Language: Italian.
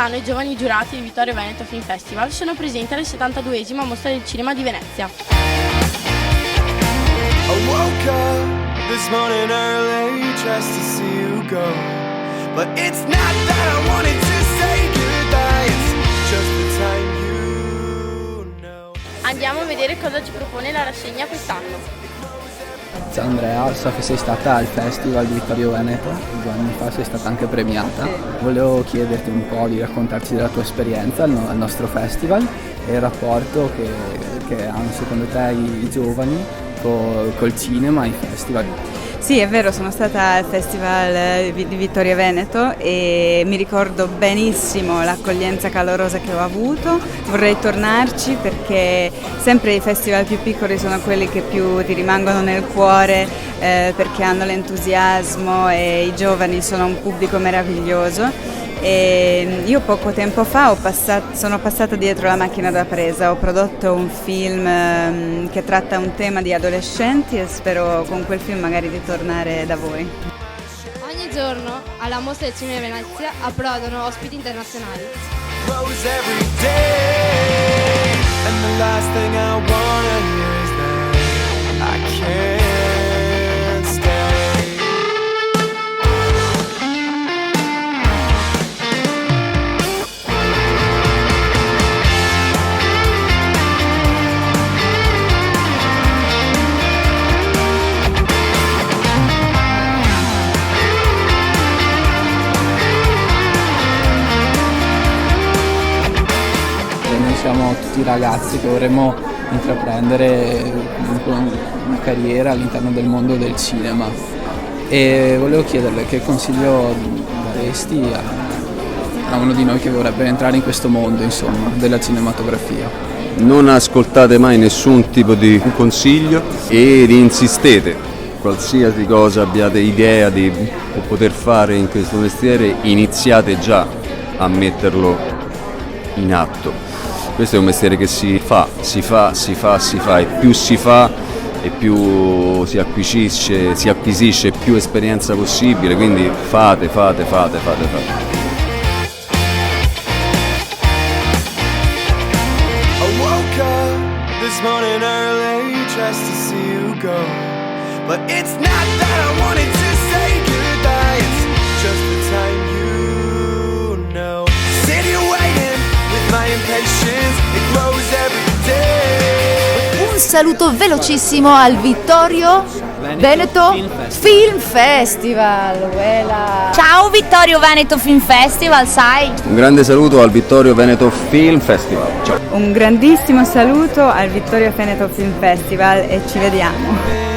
Quest'anno i giovani giurati del Vittorio Veneto Film Festival sono presenti alla 72esima Mostra del Cinema di Venezia. I woke up this morning early just to see you go. But it's not that I wanted to say goodbye, it's just the time you know. Andiamo a vedere cosa ci propone la rassegna quest'anno. Ciao Andrea, so che sei stata al Festival di Vittorio Veneto, 2 anni fa sei stata anche premiata. Volevo chiederti un po' di raccontarci della tua esperienza al nostro festival e il rapporto che hanno secondo te i giovani col cinema e i festival. Sì, è vero, sono stata al Festival di Vittorio Veneto e mi ricordo benissimo l'accoglienza calorosa che ho avuto. Vorrei tornarci perché sempre i festival più piccoli sono quelli che più ti rimangono nel cuore perché hanno l'entusiasmo e i giovani sono un pubblico meraviglioso. E io poco tempo fa sono passata dietro la macchina da presa, ho prodotto un film che tratta un tema di adolescenti e spero con quel film magari di tornare da voi. Ogni giorno alla Mostra del Cinema di Venezia approdano ospiti internazionali. Rose every day, and the last thing I wanna hear is that I can't stay. Noi siamo tutti ragazzi che vorremmo intraprendere una carriera all'interno del mondo del cinema e volevo chiederle che consiglio daresti a uno di noi che vorrebbe entrare in questo mondo, insomma, della cinematografia. Non ascoltate mai nessun tipo di consiglio ed insistete, qualsiasi cosa abbiate idea di poter fare in questo mestiere, iniziate già a metterlo in atto. Questo è un mestiere che si fa e più si fa e più si acquisisce più esperienza possibile, quindi fate. I woke up this morning early just to see you go. But it's not that I wanted to say goodbye, it's just the time you know. Sit here waiting with my impatience, it grows every day. Un saluto velocissimo al Vittorio Veneto Film Festival. Ciao Vittorio Veneto Film Festival, sai? Un grande saluto al Vittorio Veneto Film Festival. Ciao. Un grandissimo saluto al Vittorio Veneto Film Festival e ci vediamo.